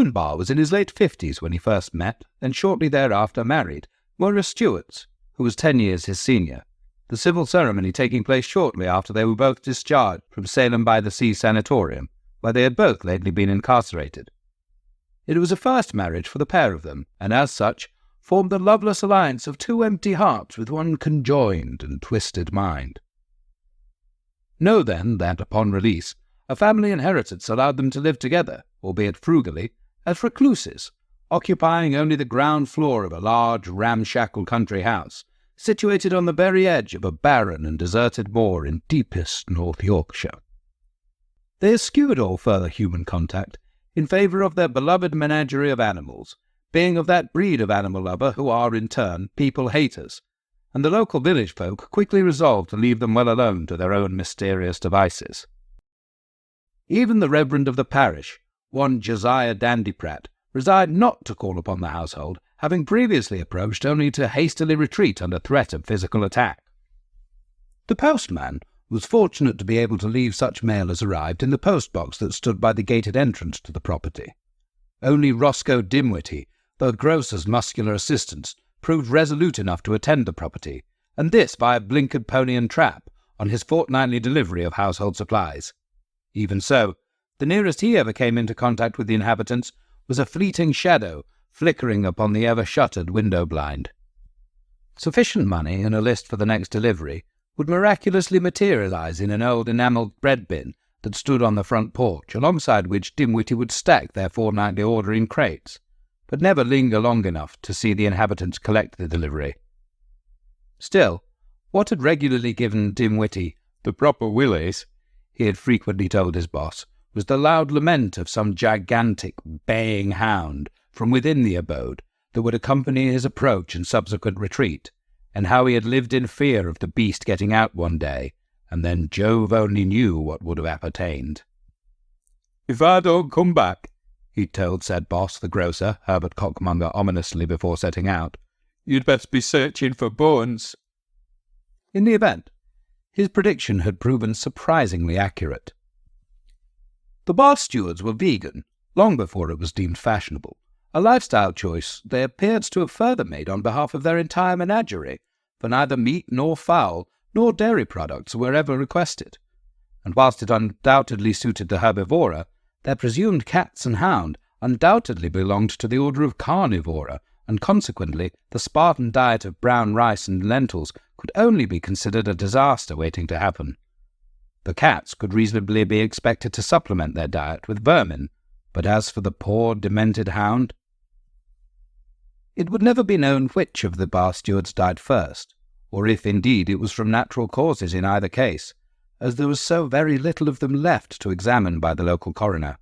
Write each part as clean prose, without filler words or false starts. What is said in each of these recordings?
Barr was in his late 50s when he first met, and shortly thereafter married, Barr-Stewards, who was 10 years his senior, the civil ceremony taking place shortly after they were both discharged from Salem-by-the-Sea Sanatorium, where they had both lately been incarcerated. It was a first marriage for the pair of them, and as such, formed the loveless alliance of two empty hearts with one conjoined and twisted mind. Know then that, upon release, a family inheritance allowed them to live together, albeit frugally, as recluses, occupying only the ground floor of a large, ramshackle country house, situated on the very edge of a barren and deserted moor in deepest North Yorkshire. They eschewed all further human contact in favour of their beloved menagerie of animals, being of that breed of animal lover who are, in turn, people-haters, and the local village folk quickly resolved to leave them well alone to their own mysterious devices. Even the reverend of the parish, one Josiah Dandypratt, resolved not to call upon the household, having previously approached only to hastily retreat under threat of physical attack. The postman was fortunate to be able to leave such mail as arrived in the post-box that stood by the gated entrance to the property. Only Roscoe Dimwitty, the grocer's muscular assistant, proved resolute enough to attend the property, and this by a blinkered pony and trap, on his fortnightly delivery of household supplies. Even so, the nearest he ever came into contact with the inhabitants was a fleeting shadow flickering upon the ever-shuttered window blind. Sufficient money and a list for the next delivery would miraculously materialize in an old enamelled bread bin that stood on the front porch, alongside which Dimwitty would stack their fortnightly order in crates, but never linger long enough to see the inhabitants collect the delivery. Still, what had regularly given Dimwitty the proper willies, he had frequently told his boss, was the loud lament of some gigantic, baying hound from within the abode that would accompany his approach and subsequent retreat, and how he had lived in fear of the beast getting out one day, and then Jove only knew what would have appertained. "If I don't come back," he told said boss, the grocer, Herbert Cockmonger, ominously before setting out, "you'd best be searching for bones." In the event, his prediction had proven surprisingly accurate. The Barr-Stewards were vegan, long before it was deemed fashionable, a lifestyle choice they appeared to have further made on behalf of their entire menagerie, for neither meat nor fowl nor dairy products were ever requested, and whilst it undoubtedly suited the herbivora, their presumed cats and hound undoubtedly belonged to the order of carnivora, and consequently the Spartan diet of brown rice and lentils could only be considered a disaster waiting to happen. The cats could reasonably be expected to supplement their diet with vermin, but as for the poor, demented hound, it would never be known which of the Barr-Stewards died first, or if indeed it was from natural causes in either case, as there was so very little of them left to examine by the local coroner.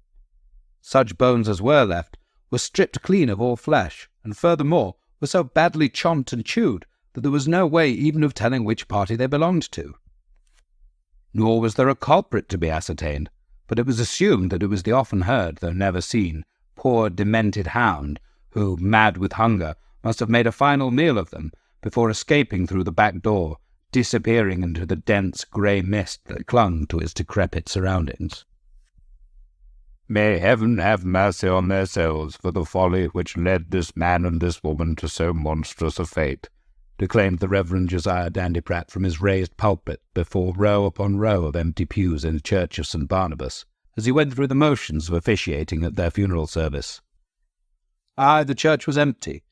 Such bones as were left were stripped clean of all flesh, and furthermore were so badly chomped and chewed that there was no way even of telling which party they belonged to. Nor was there a culprit to be ascertained, but it was assumed that it was the often heard, though never seen, poor demented hound, who, mad with hunger, must have made a final meal of them before escaping through the back door, disappearing into the dense grey mist that clung to its decrepit surroundings. "May heaven have mercy on their souls for the folly which led this man and this woman to so monstrous a fate," declaimed the Reverend Josiah Dandypratt from his raised pulpit before row upon row of empty pews in the Church of St. Barnabas, as he went through the motions of officiating at their funeral service. Aye, the church was empty,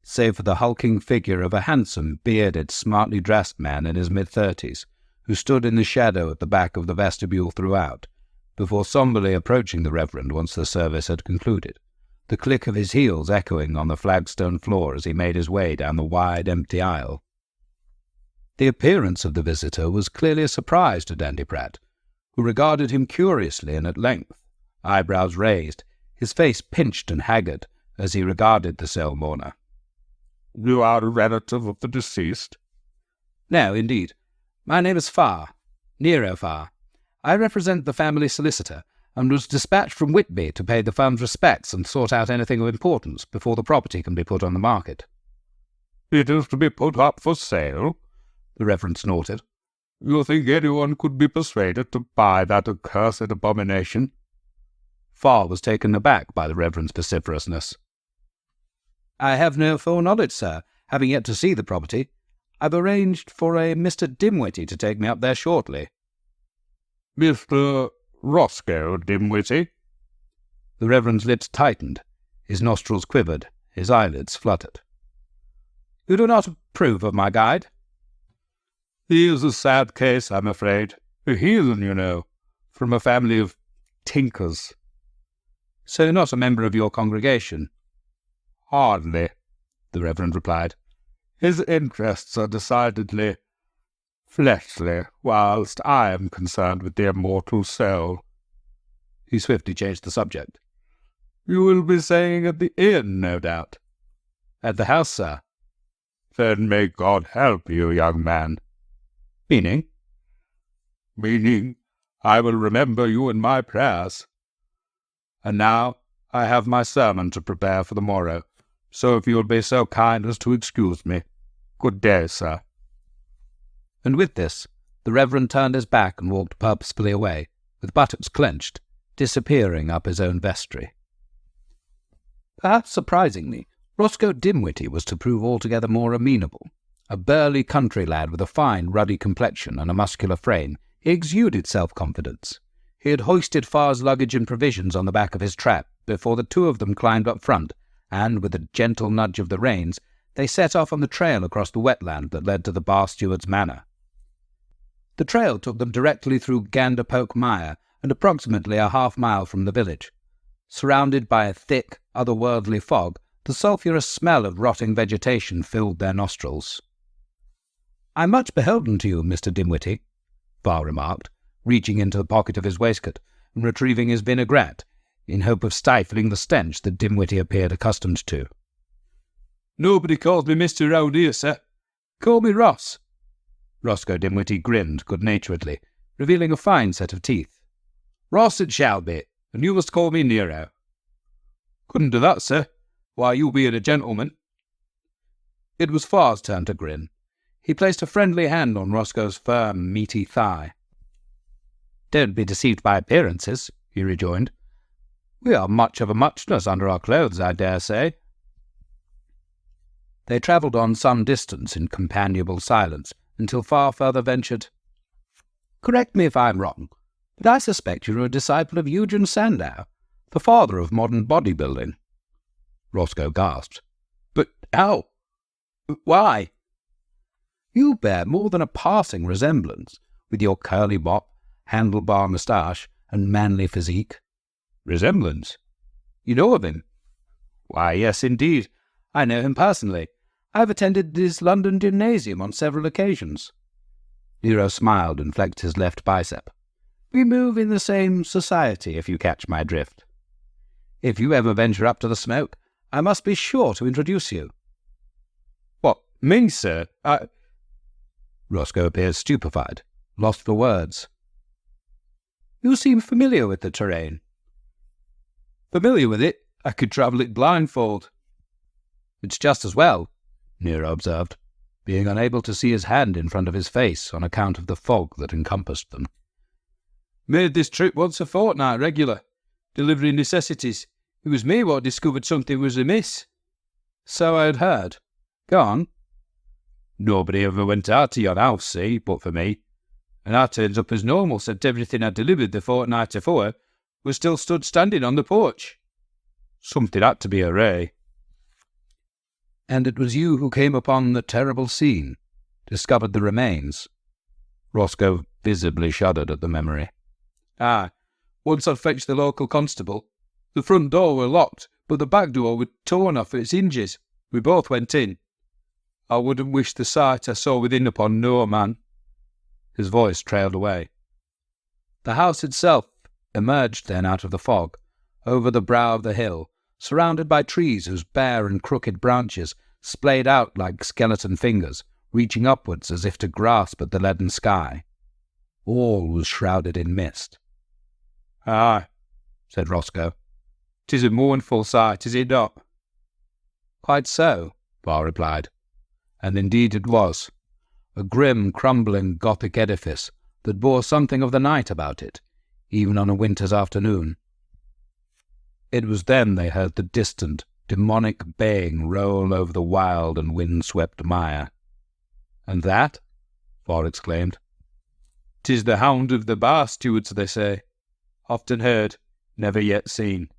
save for the hulking figure of a handsome, bearded, smartly dressed man in his mid-30s, who stood in the shadow at the back of the vestibule throughout, before sombrely approaching the Reverend once the service had concluded, the click of his heels echoing on the flagstone floor as he made his way down the wide, empty aisle. The appearance of the visitor was clearly a surprise to Dandypratt, who regarded him curiously and at length, eyebrows raised, his face pinched and haggard, as he regarded the cell mourner. "You are a relative of the deceased?" "No, indeed. My name is Pharr, Nero Pharr. I represent the family solicitor, and was dispatched from Whitby to pay the firm's respects and sort out anything of importance before the property can be put on the market." "It is to be put up for sale?" the Reverend snorted. "You think anyone could be persuaded to buy that accursed abomination?" Pharr was taken aback by the Reverend's vociferousness. "I have no full knowledge, sir, having yet to see the property. I've arranged for a Mr. Dimwitty to take me up there shortly." "Mr. Roscoe Dimwitty?" The Reverend's lips tightened, his nostrils quivered, his eyelids fluttered. "You do not approve of my guide?" "He is a sad case, I'm afraid. A heathen, you know, from a family of tinkers." "So not a member of your congregation?" "Hardly," the Reverend replied. "His interests are decidedly fleshly, whilst I am concerned with the immortal soul." He swiftly changed the subject. "You will be staying at the inn, no doubt?" "At the house, sir." "Then may God help you, young man." "Meaning?" "Meaning, I will remember you in my prayers. And now I have my sermon to prepare for the morrow, so if you will be so kind as to excuse me. Good day, sir." And with this, the Reverend turned his back and walked purposefully away, with buttocks clenched, disappearing up his own vestry. Perhaps surprisingly, Roscoe Dimwitty was to prove altogether more amenable. A burly country lad with a fine, ruddy complexion and a muscular frame, he exuded self-confidence. He had hoisted Pharr's luggage and provisions on the back of his trap before the two of them climbed up front, and, with a gentle nudge of the reins, they set off on the trail across the wetland that led to the Barr-Stewards' manor. The trail took them directly through Ganderpoke Mire and approximately a half-mile from the village. Surrounded by a thick, otherworldly fog, the sulphurous smell of rotting vegetation filled their nostrils. "I'm much beholden to you, Mr. Dimwitty," Pharr remarked, reaching into the pocket of his waistcoat and retrieving his vinaigrette, in hope of stifling the stench that Dimwitty appeared accustomed to. "Nobody calls me Mr. round here, sir. Call me Ross." Roscoe Dimwitty grinned good-naturedly, revealing a fine set of teeth. "Ross it shall be, and you must call me Nero." "Couldn't do that, sir. Why, you being a gentleman." It was Pharr's turn to grin. He placed a friendly hand on Roscoe's firm, meaty thigh. "Don't be deceived by appearances," he rejoined. "We are much of a muchness under our clothes, I dare say." They travelled on some distance in companionable silence, until Pharr further ventured, "Correct me if I am wrong, but I suspect you're a disciple of Eugen Sandow, the father of modern bodybuilding." Roscoe gasped. "But how? Why?" "You bear more than a passing resemblance, with your curly mop, handlebar moustache, and manly physique." "Resemblance? You know of him?" "Why, yes, indeed. "I know him personally. I've attended his London gymnasium on several occasions." Nero smiled and flexed his left bicep. "We move in the same society, if you catch my drift. If you ever venture up to the smoke, I must be sure to introduce you." "What, me, sir? Roscoe appeared stupefied, lost for words. "You seem familiar with the terrain." "Familiar with it? I could travel it blindfold." "It's just as well," Nero observed, being unable to see his hand in front of his face on account of the fog that encompassed them. "Made this trip once a fortnight regular, delivering necessities. It was me what discovered something was amiss." "So I had heard. Go on." "Nobody ever went out to your house, see, but for me. And I turns up as normal, except everything I delivered the fortnight afore was still stood standing on the porch. Something had to be array." "And it was you who came upon the terrible scene, discovered the remains?" Roscoe visibly shuddered at the memory. "Aye. Once I'd fetched the local constable. The front door were locked, but the back door was torn off its hinges. We both went in. I wouldn't wish the sight I saw within upon no man." His voice trailed away. The house itself emerged then out of the fog, over the brow of the hill, surrounded by trees whose bare and crooked branches splayed out like skeleton fingers, reaching upwards as if to grasp at the leaden sky. All was shrouded in mist. "Aye," said Roscoe. "'Tis a mournful sight, is it not?" "Quite so," Pharr replied. And indeed it was. A grim, crumbling Gothic edifice that bore something of the night about it, even on a winter's afternoon. It was then they heard the distant, demonic baying roll over the wild and wind-swept mire. "And that?" Pharr exclaimed. "'Tis the hound of the Barr-Stewards, they say. Often heard, never yet seen.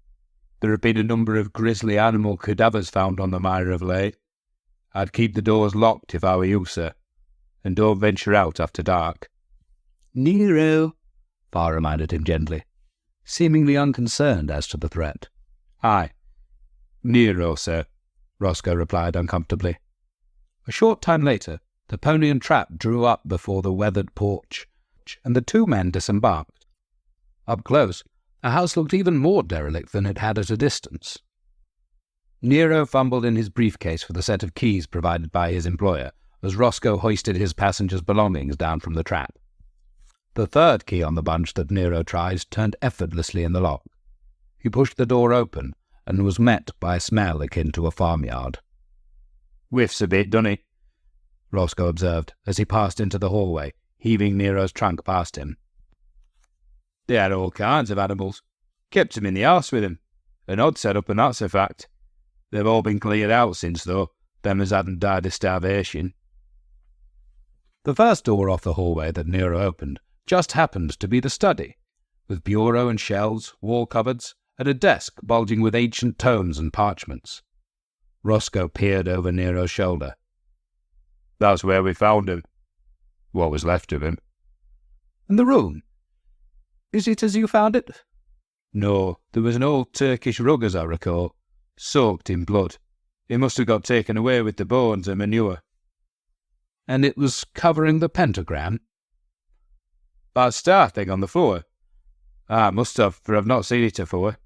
There have been a number of grisly animal cadavers found on the mire of late. I'd keep the doors locked if I were you, sir, and don't venture out after dark." "Nero," Pharr reminded him gently, seemingly unconcerned as to the threat. "Aye, Nero, sir," Roscoe replied uncomfortably. A short time later, the pony and trap drew up before the weathered porch, and the two men disembarked. Up close, the house looked even more derelict than it had at a distance. Nero fumbled in his briefcase for the set of keys provided by his employer, as Roscoe hoisted his passenger's belongings down from the trap. The third key on the bunch that Nero tried turned effortlessly in the lock. He pushed the door open and was met by a smell akin to a farmyard. "Whiffs a bit, doesn't he?" Roscoe observed as he passed into the hallway, heaving Nero's trunk past him. "They had all kinds of animals. Kept 'em in the house with him. An odd setup, and that's a fact. They've all been cleared out since, though, them as hadn't died of starvation." The first door off the hallway that Nero opened just happened to be the study, with bureau and shelves, wall cupboards, and a desk bulging with ancient tomes and parchments. Roscoe peered over Nero's shoulder. "That's where we found him. What was left of him." "And the room? Is it as you found it?" "No, there was an old Turkish rug, as I recall, soaked in blood. It must have got taken away with the bones and manure." "And it was covering the pentagram?" "That star thing on the floor? I must have, for I've not seen it afore."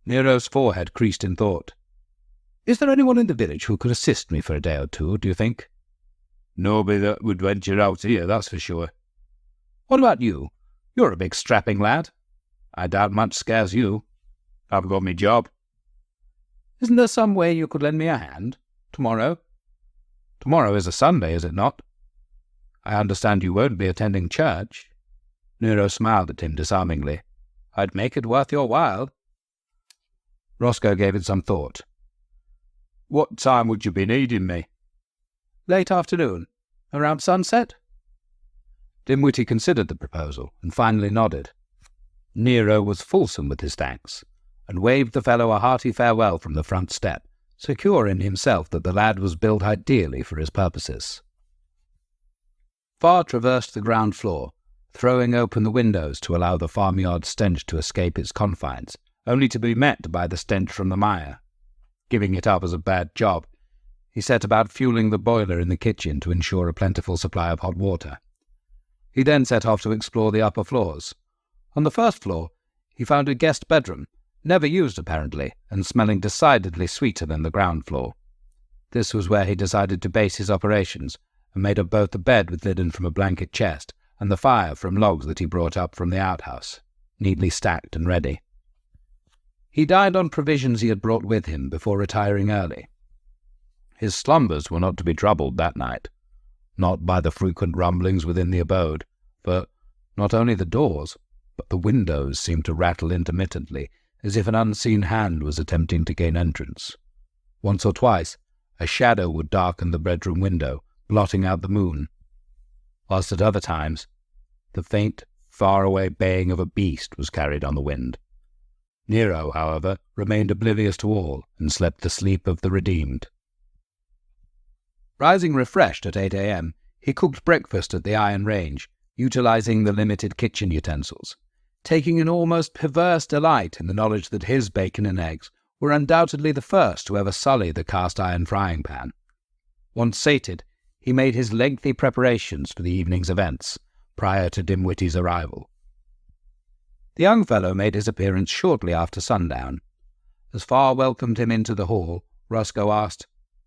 Nero's forehead creased in thought. "Is there anyone in the village who could assist me for a day or two, do you think?" "Nobody that would venture out here, that's for sure." "What about you? You're a big strapping lad. I doubt much scares you." "I've got me job." "Isn't there some way you could lend me a hand? Tomorrow? Tomorrow is a Sunday, is it not? I understand you won't be attending church." Nero smiled at him disarmingly. "I'd make it worth your while." Roscoe gave it some thought. "What time would you be needing me?" "Late afternoon. Around sunset?" Dimwitty considered the proposal and finally nodded. Nero was fulsome with his thanks, and waved the fellow a hearty farewell from the front step, secure in himself that the lad was built ideally for his purposes. Pharr traversed the ground floor, throwing open the windows to allow the farmyard stench to escape its confines, only to be met by the stench from the mire. Giving it up as a bad job, he set about fueling the boiler in the kitchen to ensure a plentiful supply of hot water. He then set off to explore the upper floors. On the first floor, he found a guest bedroom, never used apparently, and smelling decidedly sweeter than the ground floor. This was where he decided to base his operations, and made up both the bed with linen from a blanket chest and the fire from logs that he brought up from the outhouse, neatly stacked and ready. He dined on provisions he had brought with him before retiring early. His slumbers were not to be troubled that night, not by the frequent rumblings within the abode, for not only the doors, but the windows seemed to rattle intermittently, as if an unseen hand was attempting to gain entrance. Once or twice, a shadow would darken the bedroom window, blotting out the moon, whilst at other times, the faint, far-away baying of a beast was carried on the wind. Nero, however, remained oblivious to all, and slept the sleep of the redeemed. Rising refreshed at 8 a.m., he cooked breakfast at the iron range, utilizing the limited kitchen utensils, taking an almost perverse delight in the knowledge that his bacon and eggs were undoubtedly the first to ever sully the cast-iron frying pan. Once sated, he made his lengthy preparations for the evening's events, prior to Dimwitty's arrival. The young fellow made his appearance shortly after sundown. As Pharr welcomed him into the hall, Roscoe asked,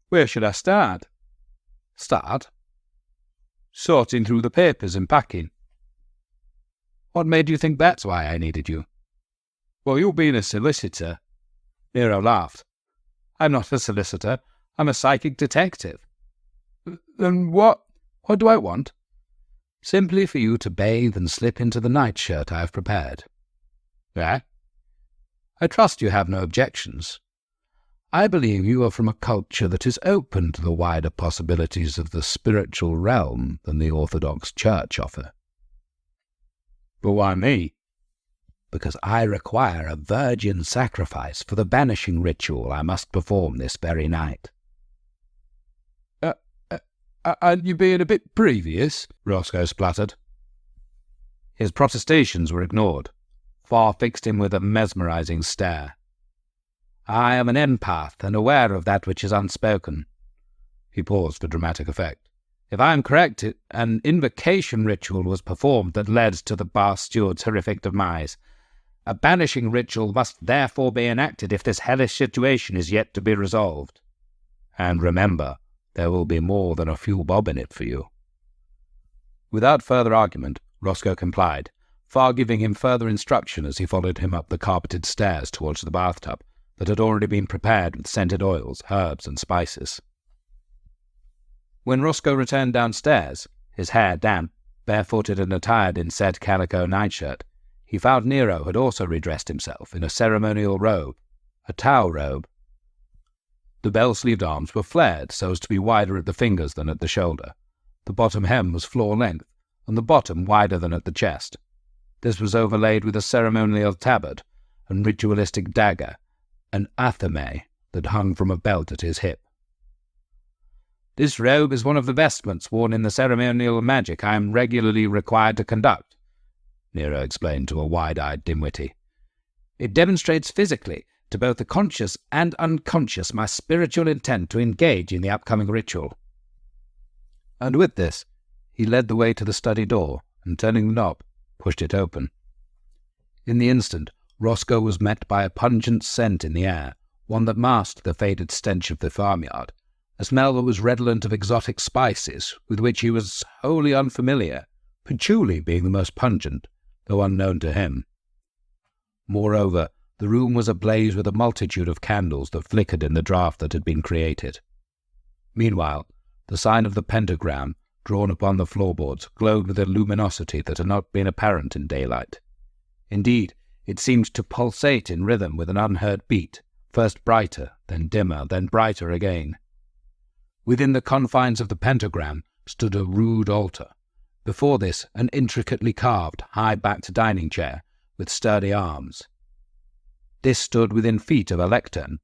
"Where should I start?" "Start?" "Sorting through the papers and packing." "What made you think that's why I needed you?" "Well, you being a solicitor." Nero laughed. "I'm not a solicitor. I'm a psychic detective." "Then what do I want?" "Simply for you to bathe and slip into the nightshirt I have prepared." "Eh?" I trust you have no objections. I believe you are from a culture that is open to the wider possibilities of the spiritual realm than the Orthodox Church offer. But why me? Because I require a virgin sacrifice for the banishing ritual I must perform this very night. And you being a bit previous? Roscoe spluttered. His protestations were ignored. Pharr fixed him with a mesmerizing stare. I am an empath and aware of that which is unspoken. He paused for dramatic effect. If I am correct, an invocation ritual was performed that led to the Barr-Stewards' horrific demise. A banishing ritual must therefore be enacted if this hellish situation is yet to be resolved. And remember, there will be more than a few bob in it for you. Without further argument, Roscoe complied, Pharr giving him further instruction as he followed him up the carpeted stairs towards the bathtub that had already been prepared with scented oils, herbs, and spices. When Roscoe returned downstairs, his hair damp, barefooted and attired in said calico nightshirt, he found Nero had also redressed himself in a ceremonial robe, a towel robe. The bell-sleeved arms were flared so as to be wider at the fingers than at the shoulder. The bottom hem was floor-length, and the bottom wider than at the chest. This was overlaid with a ceremonial tabard and ritualistic dagger, an athame that hung from a belt at his hip. This robe is one of the vestments worn in the ceremonial magic I am regularly required to conduct, Nero explained to a wide-eyed dimwitty. It demonstrates physically, to both the conscious and unconscious, my spiritual intent to engage in the upcoming ritual. And with this, he led the way to the study door, and turning the knob, pushed it open. In the instant, Roscoe was met by a pungent scent in the air, one that masked the faded stench of the farmyard, a smell that was redolent of exotic spices with which he was wholly unfamiliar, patchouli being the most pungent, though unknown to him. Moreover, the room was ablaze with a multitude of candles that flickered in the draught that had been created. Meanwhile, the sign of the pentagram, drawn upon the floorboards, glowed with a luminosity that had not been apparent in daylight. Indeed, it seemed to pulsate in rhythm with an unheard beat, first brighter, then dimmer, then brighter again. Within the confines of the pentagram stood a rude altar. Before this, an intricately carved, high-backed dining chair with sturdy arms. This stood within feet of a lectern,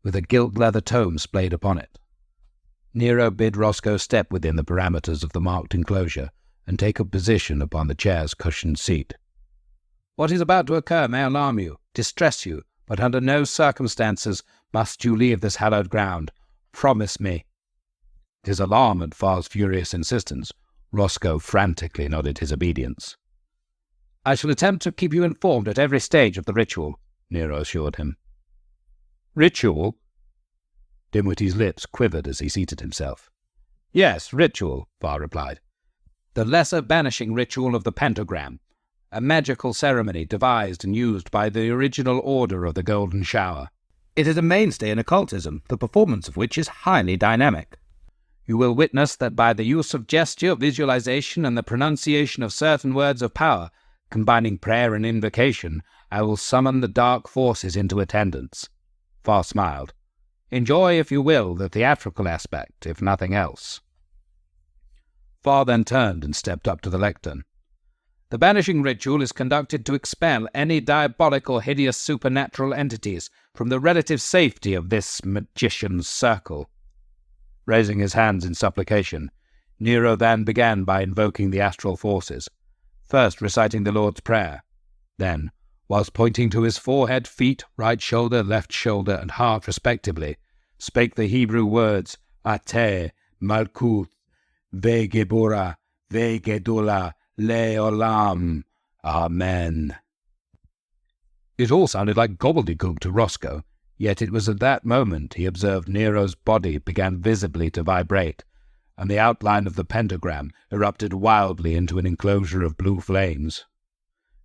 with a gilt leather tome splayed upon it. Nero bid Roscoe step within the parameters of the marked enclosure and take up position upon the chair's cushioned seat. What is about to occur may alarm you, distress you, but under no circumstances must you leave this hallowed ground. Promise me. His alarm at Pharr's furious insistence, Roscoe frantically nodded his obedience. I shall attempt to keep you informed at every stage of the ritual, Nero assured him. Ritual? Dimwitty's lips quivered as he seated himself. Yes, ritual, Pharr replied. The lesser banishing ritual of the pentagram, a magical ceremony devised and used by the original Order of the Golden Shower. It is a mainstay in occultism, the performance of which is highly dynamic. You will witness that by the use of gesture, visualization, and the pronunciation of certain words of power, combining prayer and invocation, I will summon the dark forces into attendance. Pharr smiled. Enjoy, if you will, the theatrical aspect, if nothing else. Pharr then turned and stepped up to the lectern. The banishing ritual is conducted to expel any diabolic or hideous supernatural entities from the relative safety of this magician's circle. Raising his hands in supplication, Nero then began by invoking the astral forces, first reciting the Lord's Prayer. Then, whilst pointing to his forehead, feet, right shoulder, left shoulder, and heart respectively, spake the Hebrew words, Ate, Malkuth, Vegebura, Vegedula, Leolam. Amen. It all sounded like gobbledygook to Roscoe, yet it was at that moment he observed Nero's body began visibly to vibrate, and the outline of the pentagram erupted wildly into an enclosure of blue flames.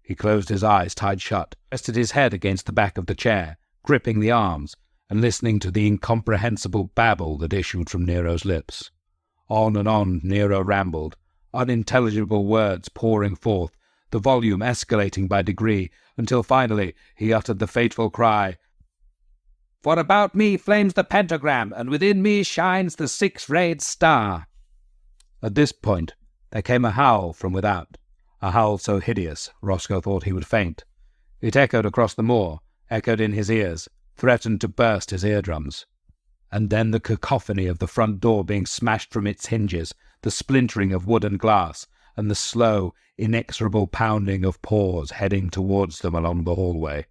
He closed his eyes tight shut, rested his head against the back of the chair, gripping the arms, and listening to the incomprehensible babble that issued from Nero's lips. On and on Nero rambled, unintelligible words pouring forth, the volume escalating by degree, until finally he uttered the fateful cry, "For about me flames the pentagram, and within me shines the six-rayed star." At this point there came a howl from without, a howl so hideous Roscoe thought he would faint. It echoed across the moor, echoed in his ears, threatened to burst his eardrums. And then the cacophony of the front door being smashed from its hinges, the splintering of wood and glass, and the slow, inexorable pounding of paws heading towards them along the hallway.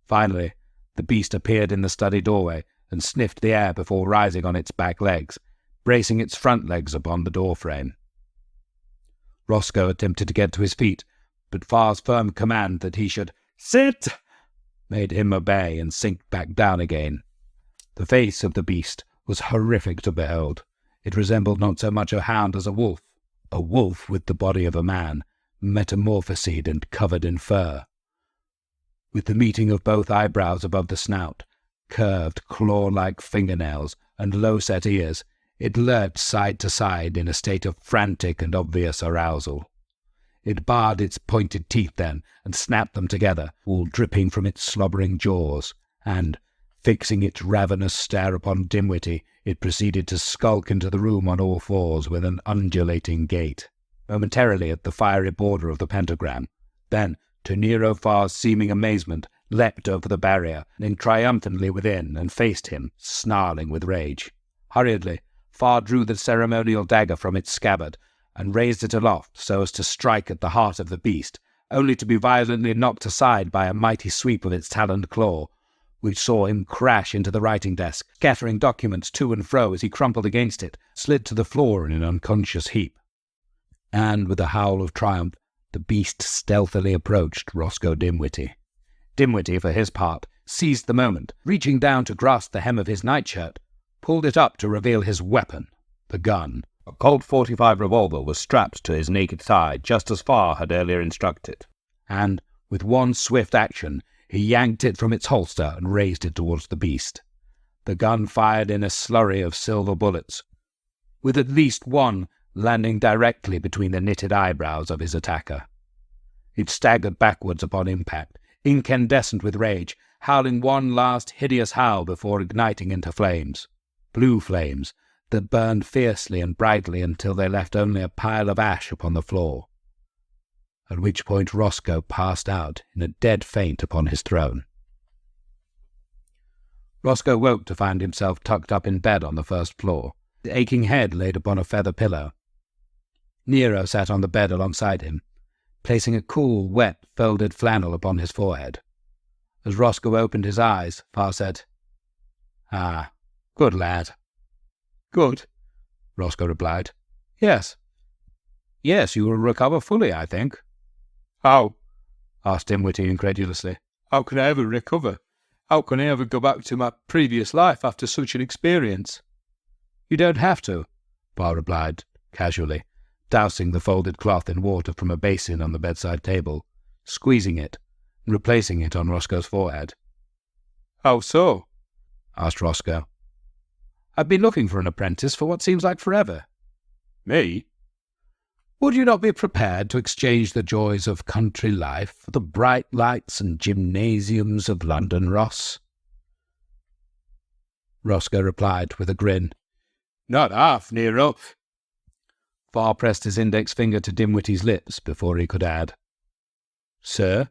Finally, the beast appeared in the study doorway and sniffed the air before rising on its back legs, bracing its front legs upon the door frame. Roscoe attempted to get to his feet, but Pharr's firm command that he should "sit" made him obey and sink back down again. The face of the beast was horrific to behold. It resembled not so much a hound as a wolf with the body of a man, metamorphosed and covered in fur. With the meeting of both eyebrows above the snout, curved claw-like fingernails, and low-set ears, it lurched side to side in a state of frantic and obvious arousal. It bared its pointed teeth then, and snapped them together, all dripping from its slobbering jaws, and, fixing its ravenous stare upon Dimwitty, it proceeded to skulk into the room on all fours with an undulating gait, momentarily at the fiery border of the pentagram, then, to Nero Pharr's seeming amazement, leapt over the barrier, then triumphantly within, and faced him, snarling with rage. Hurriedly, Pharr drew the ceremonial dagger from its scabbard, and raised it aloft so as to strike at the heart of the beast, only to be violently knocked aside by a mighty sweep of its taloned claw, which saw him crash into the writing desk, scattering documents to and fro as he crumpled against it, slid to the floor in an unconscious heap. And with a howl of triumph, the beast stealthily approached Roscoe Dimwitty. Dimwitty, for his part, seized the moment, reaching down to grasp the hem of his nightshirt, pulled it up to reveal his weapon, the gun. A Colt .45 revolver was strapped to his naked thigh, just as Pharr had earlier instructed, and, with one swift action, he yanked it from its holster and raised it towards the beast. The gun fired in a slurry of silver bullets, with at least one landing directly between the knitted eyebrows of his attacker. It staggered backwards upon impact, incandescent with rage, howling one last hideous howl before igniting into flames. Blue flames that burned fiercely and brightly until they left only a pile of ash upon the floor, at which point Roscoe passed out in a dead faint upon his throne. Roscoe woke to find himself tucked up in bed on the first floor, the aching head laid upon a feather pillow. Nero sat on the bed alongside him, placing a cool, wet, folded flannel upon his forehead. As Roscoe opened his eyes, Pharr said, "Ah, good lad." "Good," Roscoe replied. Yes, you will recover fully, I think." "How?" asked Dimwitty incredulously. "How can I ever recover? How can I ever go back to my previous life after such an experience?" "You don't have to," Pharr replied, casually, dousing the folded cloth in water from a basin on the bedside table, squeezing it, and replacing it on Roscoe's forehead. "How so?" asked Roscoe. "I've been looking for an apprentice for what seems like forever." "Me?" "Would you not be prepared to exchange the joys of country life for the bright lights and gymnasiums of London, Ross?" Roscoe replied with a grin. "Not half, Nero." Pharr pressed his index finger to Dimwitty's lips before he could add, "Sir?"